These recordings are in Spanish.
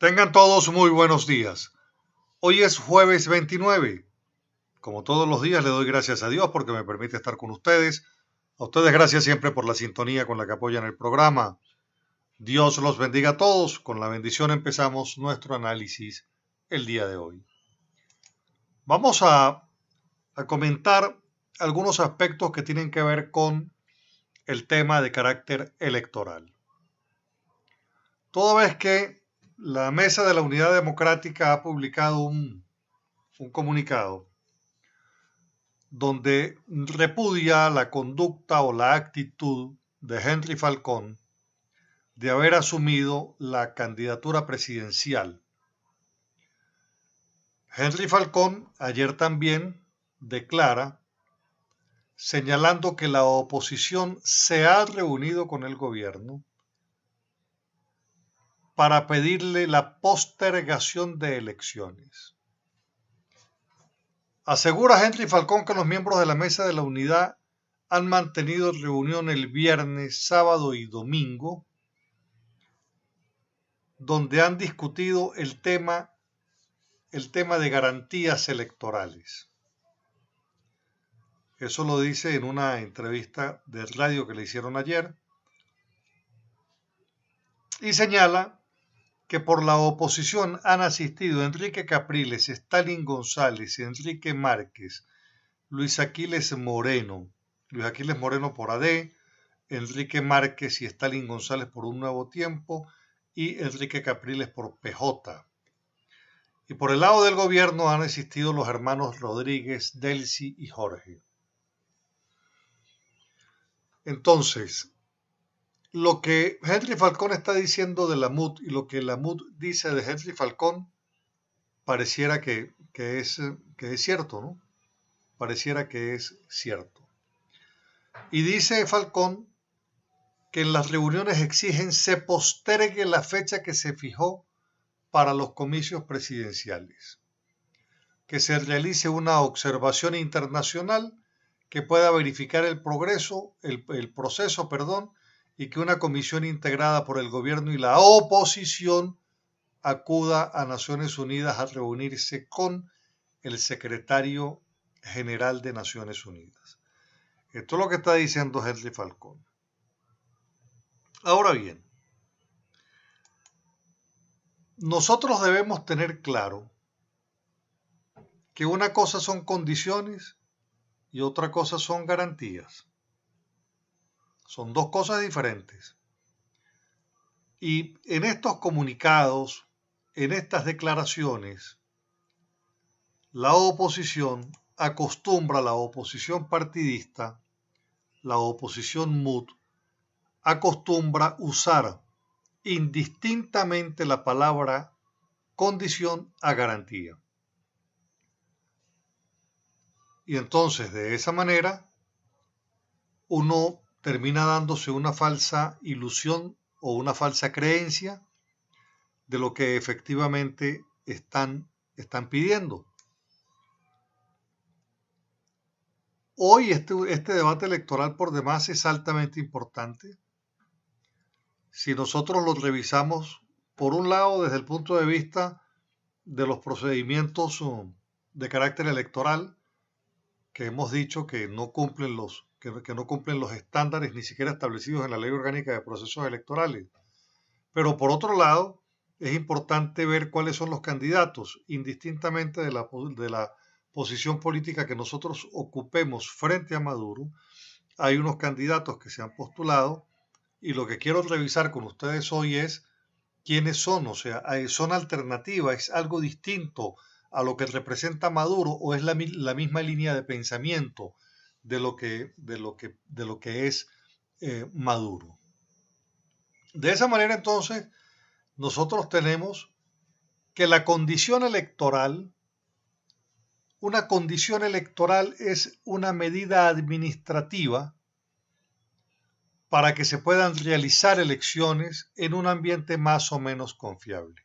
Tengan todos muy buenos días. Hoy es jueves 29. Como todos los días le doy gracias a Dios porque me permite estar con ustedes. A ustedes gracias siempre por la sintonía con la que apoyan el programa. Dios los bendiga a todos. Con la bendición empezamos nuestro análisis el día de hoy. Vamos a comentar algunos aspectos que tienen que ver con el tema de carácter electoral. Toda vez que la Mesa de la Unidad Democrática ha publicado un comunicado donde repudia la conducta o la actitud de Henry Falcón de haber asumido la candidatura presidencial. Henry Falcón ayer también declara señalando que la oposición se ha reunido con el gobierno para pedirle la postergación de elecciones. Asegura Henry Falcón que los miembros de la Mesa de la Unidad han mantenido reunión el viernes, sábado y domingo, donde han discutido el tema de garantías electorales. Eso lo dice en una entrevista de radio que le hicieron ayer y señala que por la oposición han asistido Enrique Capriles, Stalin González, Enrique Márquez, Luis Aquiles Moreno por AD, Enrique Márquez y Stalin González por Un Nuevo Tiempo y Enrique Capriles por PJ. Y por el lado del gobierno han asistido los hermanos Rodríguez, Delcy y Jorge. Entonces, lo que Henry Falcón está diciendo de la MUD y lo que la MUD dice de Henry Falcón pareciera que es cierto, ¿no? Pareciera que es cierto. Y dice Falcón que en las reuniones exigen se postergue la fecha que se fijó para los comicios presidenciales, que se realice una observación internacional que pueda verificar el proceso, y que una comisión integrada por el gobierno y la oposición acuda a Naciones Unidas a reunirse con el secretario general de Naciones Unidas. Esto es lo que está diciendo Henry Falcón. Ahora bien, nosotros debemos tener claro que una cosa son condiciones y otra cosa son garantías. Son dos cosas diferentes. Y en estos comunicados, en estas declaraciones, la oposición acostumbra, la oposición partidista, la oposición MUD, acostumbra usar indistintamente la palabra condición a garantía. Y entonces, de esa manera, uno termina dándose una falsa ilusión o una falsa creencia de lo que efectivamente están pidiendo. Hoy este debate electoral por demás es altamente importante. Si nosotros lo revisamos, por un lado, desde el punto de vista de los procedimientos de carácter electoral, que hemos dicho que no cumplen los estándares ni siquiera establecidos en la Ley Orgánica de Procesos Electorales. Pero por otro lado, es importante ver cuáles son los candidatos, indistintamente de la posición política que nosotros ocupemos frente a Maduro. Hay unos candidatos que se han postulado y lo que quiero revisar con ustedes hoy es quiénes son, o sea, son alternativas, es algo distinto a lo que representa Maduro o es la misma línea de pensamiento de lo que es Maduro. De esa manera, entonces, nosotros tenemos que una condición electoral es una medida administrativa para que se puedan realizar elecciones en un ambiente más o menos confiable.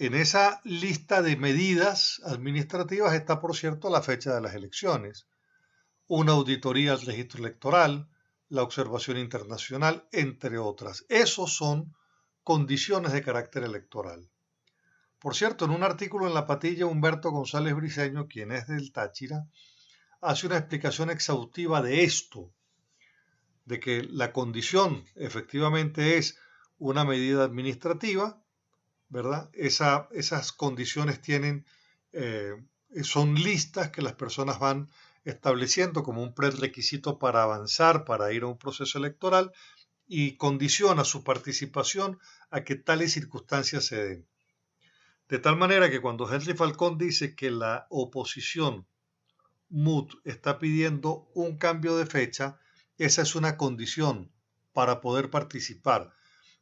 En esa lista de medidas administrativas está, por cierto, la fecha de las elecciones, una auditoría al registro electoral, la observación internacional, entre otras. Esos son condiciones de carácter electoral. Por cierto, en un artículo en La Patilla, Humberto González Briceño, quien es del Táchira, hace una explicación exhaustiva de esto, de que la condición efectivamente es una medida administrativa, ¿verdad? Esas condiciones son listas que las personas van estableciendo como un prerequisito para avanzar, para ir a un proceso electoral, y condiciona su participación a que tales circunstancias se den. De tal manera que cuando Henry Falcón dice que la oposición MUT está pidiendo un cambio de fecha, esa es una condición para poder participar.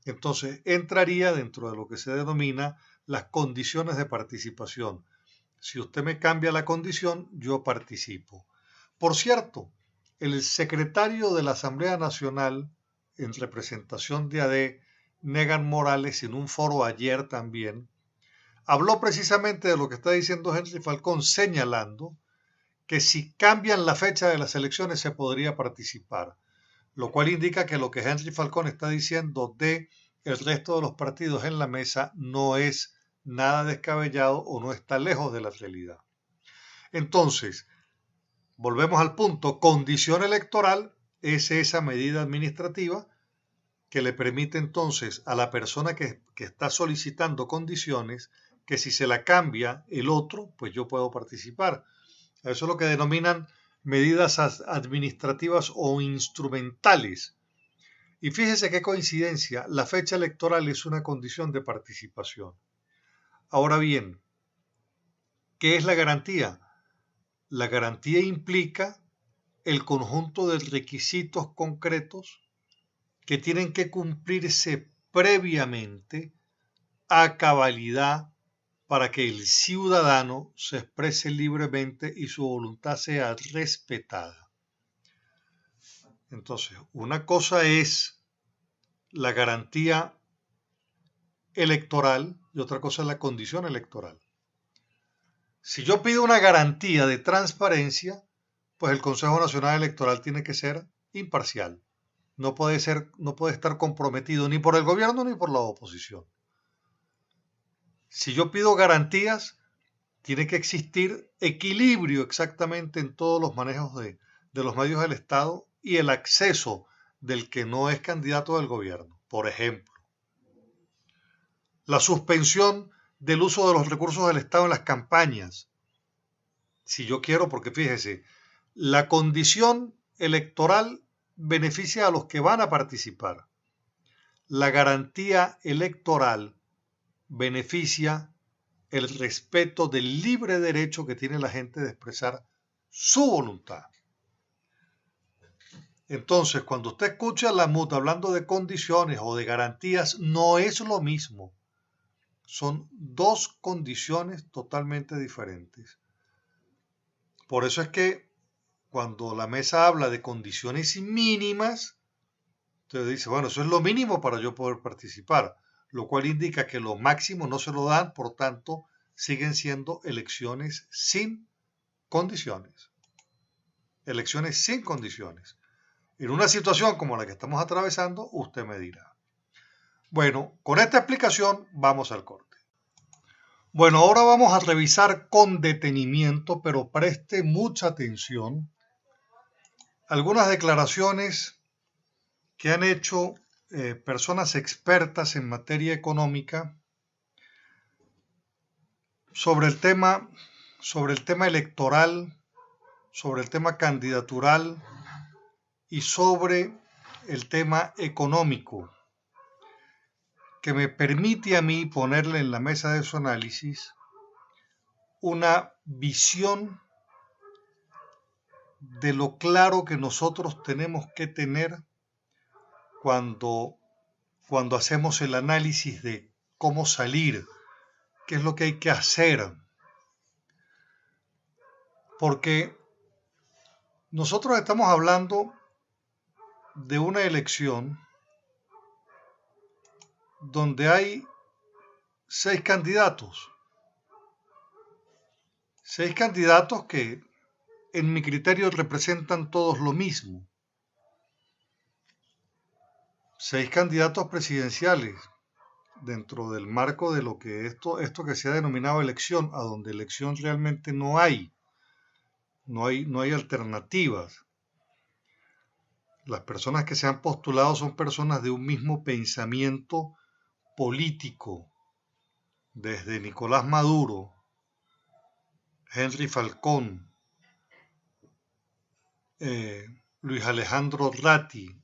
Entonces entraría dentro de lo que se denomina las condiciones de participación. Si usted me cambia la condición, yo participo. Por cierto, el secretario de la Asamblea Nacional, en representación de AD, Negan Morales, en un foro ayer también, habló precisamente de lo que está diciendo Henry Falcón, señalando que si cambian la fecha de las elecciones se podría participar, lo cual indica que lo que Henry Falcón está diciendo de el resto de los partidos en la mesa no es nada descabellado o no está lejos de la realidad. Entonces, volvemos al punto, condición electoral es esa medida administrativa que le permite entonces a la persona que está solicitando condiciones que si se la cambia el otro, pues yo puedo participar. Eso es lo que denominan medidas administrativas o instrumentales. Y fíjese qué coincidencia, la fecha electoral es una condición de participación. Ahora bien, ¿qué es la garantía? La garantía implica el conjunto de requisitos concretos que tienen que cumplirse previamente a cabalidad para que el ciudadano se exprese libremente y su voluntad sea respetada. Entonces, una cosa es la garantía electoral y otra cosa es la condición electoral. Si yo pido una garantía de transparencia, pues el Consejo Nacional Electoral tiene que ser imparcial. No puede estar comprometido ni por el gobierno ni por la oposición. Si yo pido garantías, tiene que existir equilibrio exactamente en todos los manejos de los medios del Estado y el acceso del que no es candidato del gobierno. Por ejemplo, la suspensión del uso de los recursos del Estado en las campañas. Si yo quiero, porque fíjese, la condición electoral beneficia a los que van a participar. La garantía electoral beneficia el respeto del libre derecho que tiene la gente de expresar su voluntad. Entonces, cuando usted escucha a la MUT hablando de condiciones o de garantías, no es lo mismo. Son dos condiciones totalmente diferentes. Por eso es que cuando la mesa habla de condiciones mínimas, usted dice, bueno, eso es lo mínimo para yo poder participar, lo cual indica que lo máximo no se lo dan, por tanto, siguen siendo elecciones sin condiciones. Elecciones sin condiciones. En una situación como la que estamos atravesando, usted me dirá. Bueno, con esta explicación vamos al corte. Bueno, ahora vamos a revisar con detenimiento, pero preste mucha atención, algunas declaraciones que han hecho personas expertas en materia económica sobre el tema electoral, sobre el tema candidatural y sobre el tema económico, que me permite a mí ponerle en la mesa de su análisis una visión de lo claro que nosotros tenemos que tener cuando hacemos el análisis de cómo salir, qué es lo que hay que hacer. Porque nosotros estamos hablando de una elección donde hay 6 candidatos. 6 candidatos que en mi criterio representan todos lo mismo. 6 candidatos presidenciales. dentro del marco de lo que esto que se ha denominado elección, a donde elección realmente no hay alternativas. Las personas que se han postulado son personas de un mismo pensamiento político, desde Nicolás Maduro, Henry Falcón, Luis Alejandro Ratti,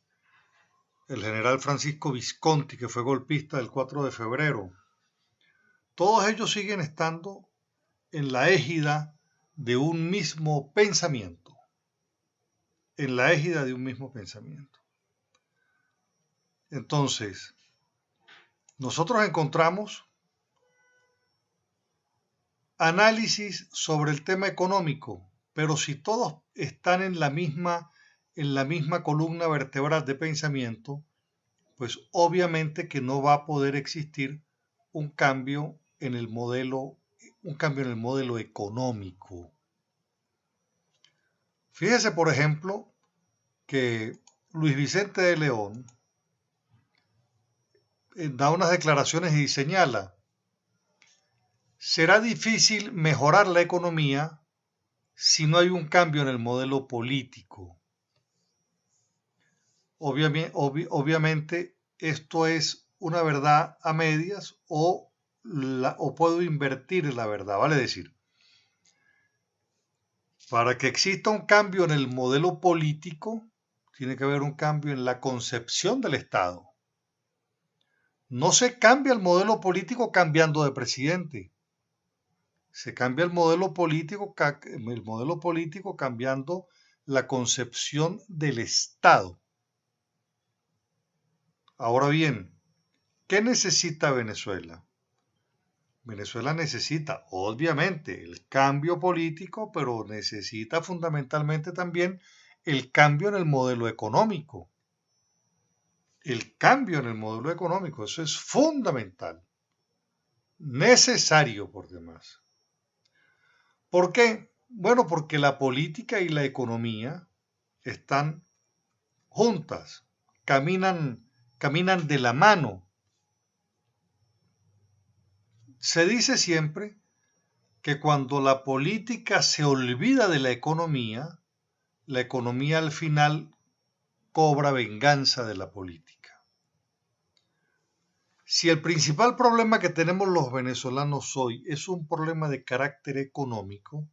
el general Francisco Visconti, que fue golpista del 4 de febrero. Todos ellos siguen estando en la égida de un mismo pensamiento. En la égida de un mismo pensamiento. Entonces, nosotros encontramos análisis sobre el tema económico, pero si todos están en la misma columna vertebral de pensamiento, pues obviamente que no va a poder existir un cambio en el modelo económico. Fíjese, por ejemplo, que Luis Vicente de León da unas declaraciones y señala: será difícil mejorar la economía si no hay un cambio en el modelo político. Obviamente esto es una verdad a medias o puedo invertir la verdad, vale decir, para que exista un cambio en el modelo político, tiene que haber un cambio en la concepción del Estado. No se cambia el modelo político cambiando de presidente. Se cambia el modelo político cambiando la concepción del Estado. Ahora bien, ¿qué necesita Venezuela? Venezuela necesita, obviamente, el cambio político, pero necesita fundamentalmente también el cambio en el modelo económico. El cambio en el modelo económico, eso es fundamental, necesario por demás. ¿Por qué? Bueno, porque la política y la economía están juntas, caminan de la mano. Se dice siempre que cuando la política se olvida de la economía al final cobra venganza de la política. Si el principal problema que tenemos los venezolanos hoy es un problema de carácter económico,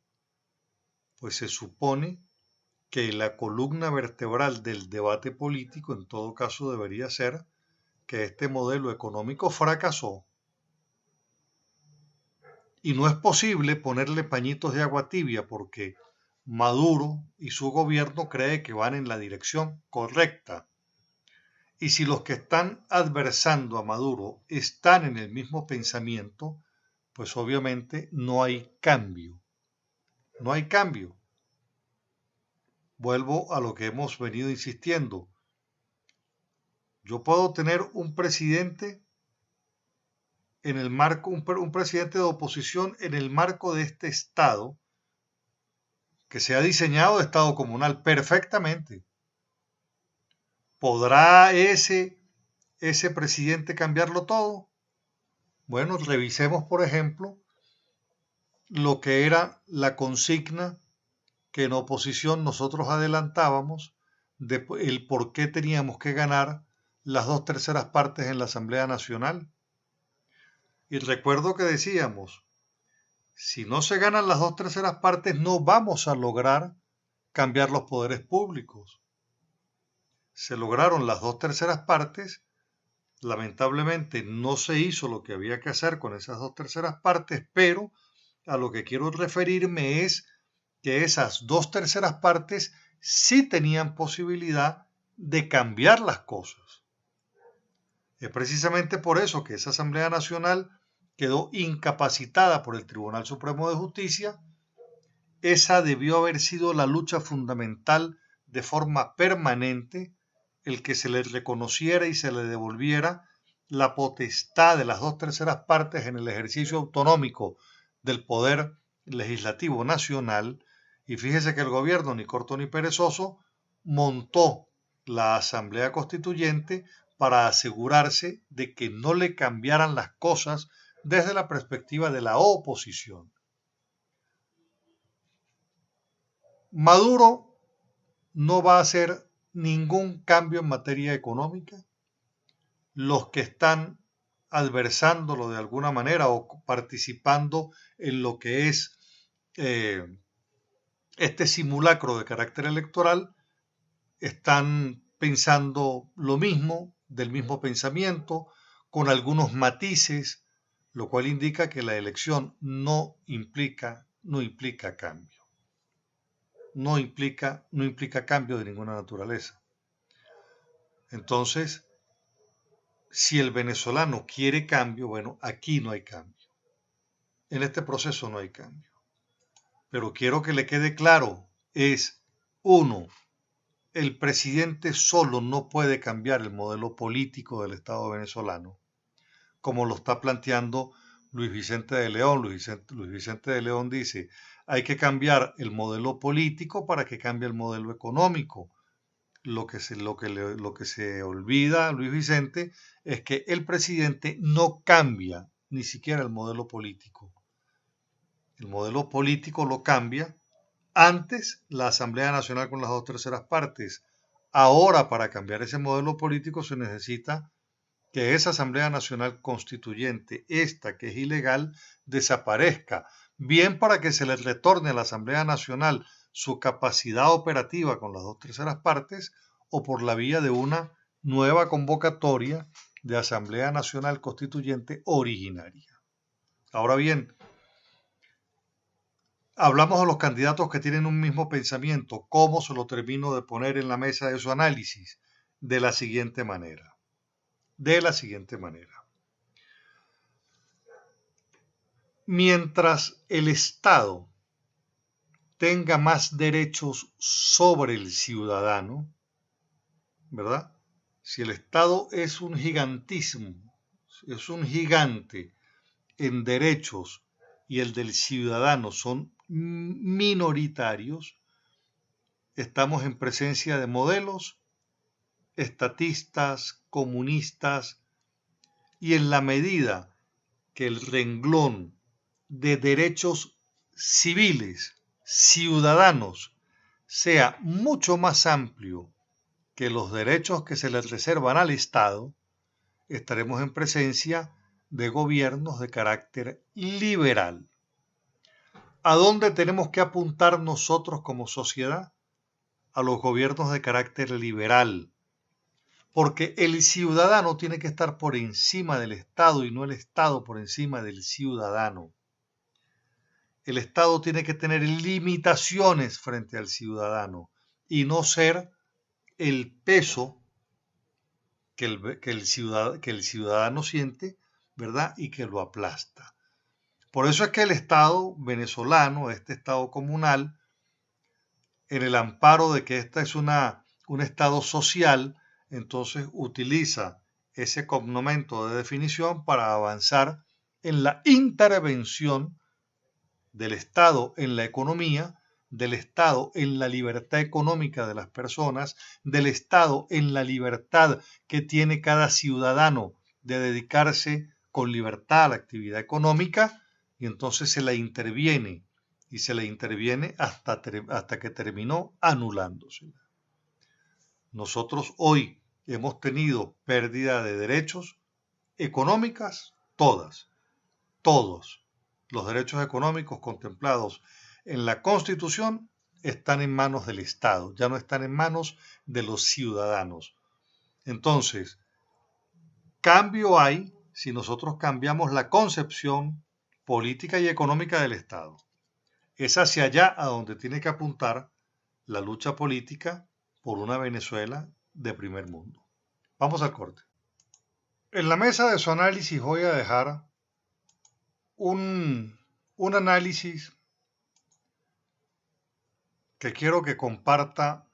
pues se supone que la columna vertebral del debate político en todo caso debería ser que este modelo económico fracasó y no es posible ponerle pañitos de agua tibia porque Maduro y su gobierno cree que van en la dirección correcta. Y si los que están adversando a Maduro están en el mismo pensamiento, pues obviamente no hay cambio. No hay cambio. Vuelvo a lo que hemos venido insistiendo. Yo puedo tener un presidente en el marco, un presidente de oposición en el marco de este Estado que se ha diseñado de Estado comunal perfectamente. ¿Podrá ese presidente cambiarlo todo? Bueno, revisemos, por ejemplo, lo que era la consigna que en oposición nosotros adelantábamos de el por qué teníamos que ganar las 2/3 partes en la Asamblea Nacional. Y recuerdo que decíamos, si no se ganan las 2/3 partes no vamos a lograr cambiar los poderes públicos. Se lograron las 2/3 partes. Lamentablemente no se hizo lo que había que hacer con esas 2/3 partes, pero a lo que quiero referirme es que esas 2/3 partes sí tenían posibilidad de cambiar las cosas. Es precisamente por eso que esa Asamblea Nacional quedó incapacitada por el Tribunal Supremo de Justicia. Esa debió haber sido la lucha fundamental de forma permanente, el que se le reconociera y se le devolviera la potestad de las 2/3 partes en el ejercicio autonómico del poder legislativo nacional. Y fíjese que el gobierno, ni corto ni perezoso, montó la Asamblea Constituyente para asegurarse de que no le cambiaran las cosas desde la perspectiva de la oposición. Maduro no va a hacer ningún cambio en materia económica. Los que están adversándolo de alguna manera o participando en lo que es este simulacro de carácter electoral están pensando lo mismo, del mismo pensamiento, con algunos matices, lo cual indica que la elección no implica cambio. No implica cambio de ninguna naturaleza. Entonces, si el venezolano quiere cambio, bueno, aquí no hay cambio. En este proceso no hay cambio. Pero quiero que le quede claro, es uno, el presidente solo no puede cambiar el modelo político del Estado venezolano, como lo está planteando Luis Vicente de León. Luis Vicente de León dice, hay que cambiar el modelo político para que cambie el modelo económico. Lo que se olvida Luis Vicente es que el presidente no cambia ni siquiera el modelo político. El modelo político lo cambia antes la Asamblea Nacional con las 2/3 partes. Ahora, para cambiar ese modelo político se necesita que esa Asamblea Nacional Constituyente, esta que es ilegal, desaparezca, bien para que se le retorne a la Asamblea Nacional su capacidad operativa con las 2/3 partes, o por la vía de una nueva convocatoria de Asamblea Nacional Constituyente originaria. Ahora bien, hablamos de los candidatos que tienen un mismo pensamiento. ¿Cómo se lo termino de poner en la mesa de su análisis? De la siguiente manera. Mientras el Estado tenga más derechos sobre el ciudadano, ¿verdad? Si el Estado es un gigantismo, es un gigante en derechos y el del ciudadano son minoritarios, estamos en presencia de modelos estatistas, comunistas, y en la medida que el renglón de derechos civiles, ciudadanos, sea mucho más amplio que los derechos que se les reservan al Estado, estaremos en presencia de gobiernos de carácter liberal. ¿A dónde tenemos que apuntar nosotros como sociedad? A los gobiernos de carácter liberal, porque el ciudadano tiene que estar por encima del Estado y no el Estado por encima del ciudadano. El Estado tiene que tener limitaciones frente al ciudadano y no ser el peso que el ciudadano siente, ¿verdad? Y que lo aplasta. Por eso es que el Estado venezolano, este Estado comunal, en el amparo de que esta es un Estado social, entonces utiliza ese cognomento de definición para avanzar en la intervención del Estado en la economía, del Estado en la libertad económica de las personas, del Estado en la libertad que tiene cada ciudadano de dedicarse con libertad a la actividad económica, y entonces se la interviene, y se la interviene hasta que terminó anulándose. Nosotros hoy hemos tenido pérdida de derechos económicas, todos los derechos económicos contemplados en la Constitución están en manos del Estado, ya no están en manos de los ciudadanos. Entonces, cambio hay si nosotros cambiamos la concepción política y económica del Estado. Es hacia allá a donde tiene que apuntar la lucha política por una Venezuela de primer mundo. Vamos al corte. En la mesa de su análisis voy a dejar un análisis que quiero que comparta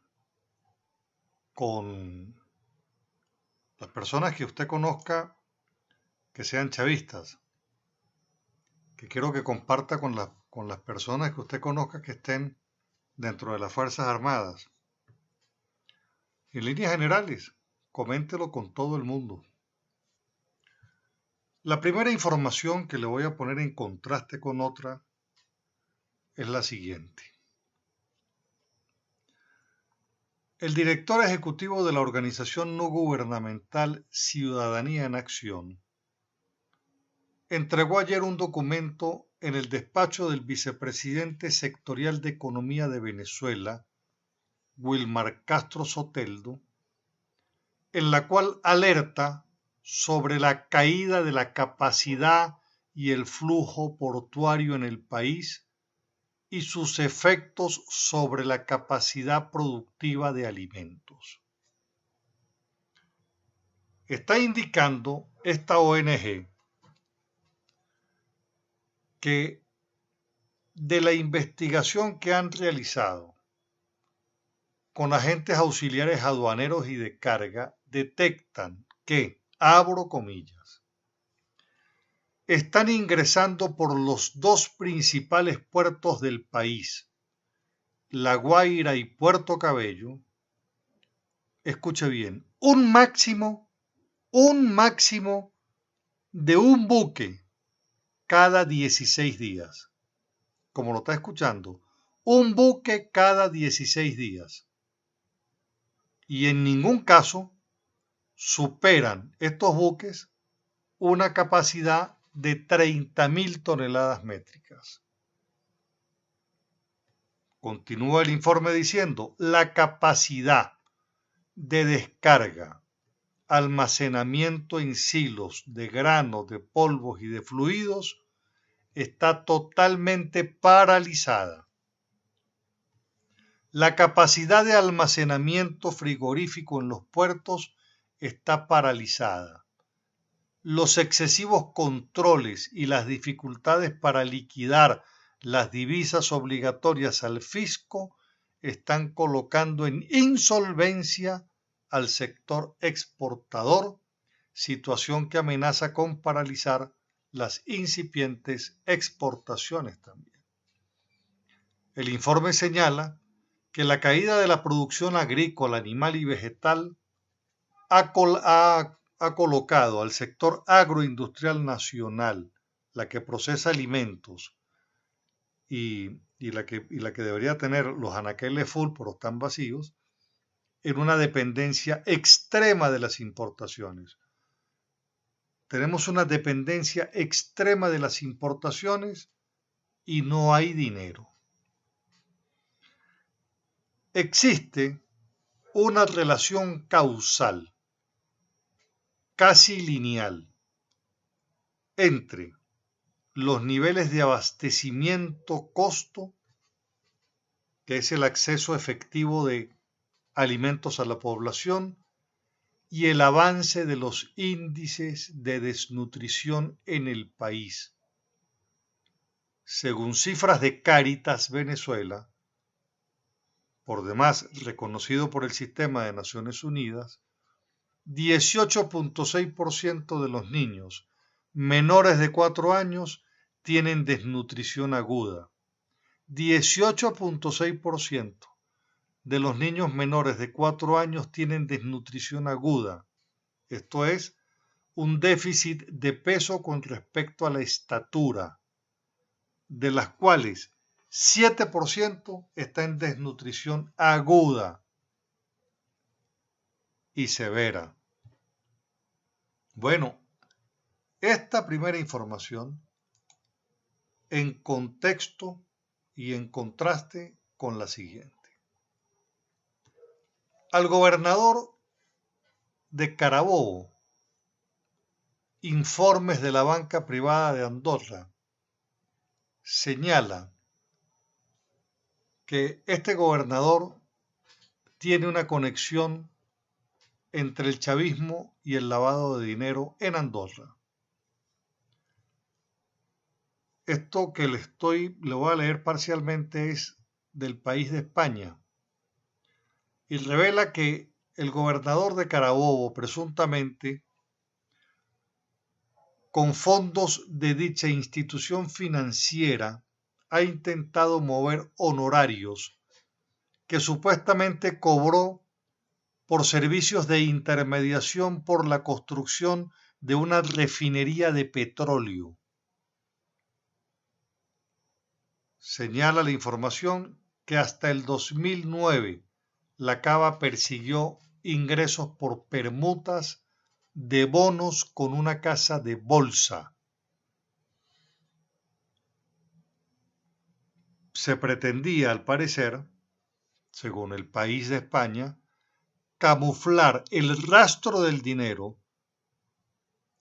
con las personas que usted conozca que sean chavistas, que quiero que comparta con las personas que usted conozca que estén dentro de las Fuerzas Armadas. En líneas generales, coméntelo con todo el mundo. La primera información que le voy a poner en contraste con otra es la siguiente. El director ejecutivo de la organización no gubernamental Ciudadanía en Acción entregó ayer un documento en el despacho del vicepresidente sectorial de Economía de Venezuela, Wilmar Castro Soteldo, en la cual alerta sobre la caída de la capacidad y el flujo portuario en el país y sus efectos sobre la capacidad productiva de alimentos. Está indicando esta ONG que de la investigación que han realizado con agentes auxiliares aduaneros y de carga, detectan que, abro comillas, están ingresando por los dos principales puertos del país, La Guaira y Puerto Cabello, escuche bien, un máximo de un buque cada 16 días. Como lo está escuchando, un buque cada 16 días. Y en ningún caso superan estos buques una capacidad de 30.000 toneladas métricas. Continúa el informe diciendo, la capacidad de descarga, almacenamiento en silos de granos, de polvos y de fluidos está totalmente paralizada. La capacidad de almacenamiento frigorífico en los puertos está paralizada. Los excesivos controles y las dificultades para liquidar las divisas obligatorias al fisco están colocando en insolvencia al sector exportador, situación que amenaza con paralizar las incipientes exportaciones también. El informe señala que la caída de la producción agrícola, animal y vegetal ha colocado al sector agroindustrial nacional, la que procesa alimentos y la que debería tener los anaqueles full, pero están vacíos, en una dependencia extrema de las importaciones. Tenemos una dependencia extrema de las importaciones y no hay dinero. Existe una relación causal, casi lineal, entre los niveles de abastecimiento costo, que es el acceso efectivo de alimentos a la población, y el avance de los índices de desnutrición en el país. Según cifras de Cáritas Venezuela, por demás reconocido por el Sistema de Naciones Unidas, 18.6% de los niños menores de 4 años tienen desnutrición aguda. 18.6% de los niños menores de 4 años tienen desnutrición aguda. Esto es un déficit de peso con respecto a la estatura, de las cuales 7% está en desnutrición aguda y severa. Bueno, esta primera información en contexto y en contraste con la siguiente. Al gobernador de Carabobo, informes de la banca privada de Andorra, señala que este gobernador tiene una conexión entre el chavismo y el lavado de dinero en Andorra. Esto que le voy a leer parcialmente es del País de España y revela que el gobernador de Carabobo presuntamente con fondos de dicha institución financiera ha intentado mover honorarios que supuestamente cobró por servicios de intermediación por la construcción de una refinería de petróleo. Señala la información que hasta el 2009 la Cava persiguió ingresos por permutas de bonos con una casa de bolsa. Se pretendía, al parecer, según El País de España, camuflar el rastro del dinero.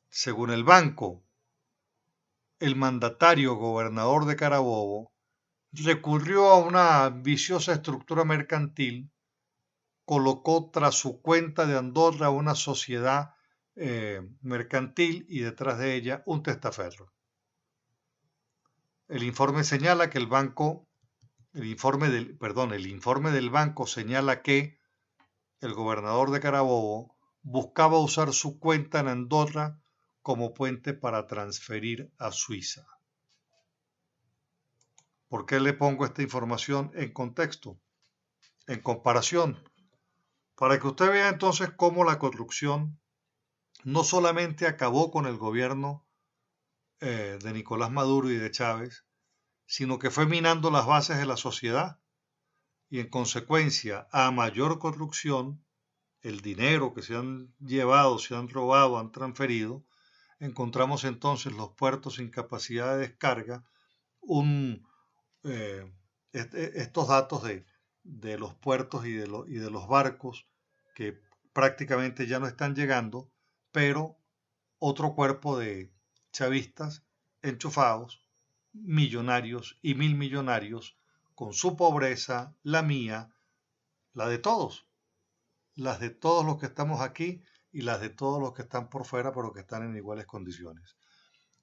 Según el banco, el mandatario gobernador de Carabobo recurrió a una ambiciosa estructura mercantil, colocó tras su cuenta de Andorra una sociedad mercantil y detrás de ella un testaferro. El informe señala que el informe del banco señala que el gobernador de Carabobo buscaba usar su cuenta en Andorra como puente para transferir a Suiza. ¿Por qué le pongo esta información en contexto? En comparación, para que usted vea entonces cómo la corrupción no solamente acabó con el gobierno de Nicolás Maduro y de Chávez, sino que fue minando las bases de la sociedad y en consecuencia a mayor corrupción, el dinero que se han llevado, se han robado, han transferido, encontramos entonces los puertos sin capacidad de descarga, estos datos de los puertos y de los barcos que prácticamente ya no están llegando, pero otro cuerpo de chavistas enchufados, millonarios y mil millonarios, con su pobreza, la mía, la de todos, las de todos los que estamos aquí y las de todos los que están por fuera, pero que están en iguales condiciones.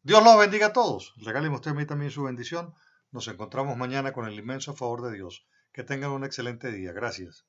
Dios los bendiga a todos. Regáleme usted a mí también su bendición. Nos encontramos mañana con el inmenso favor de Dios. Que tengan un excelente día. Gracias.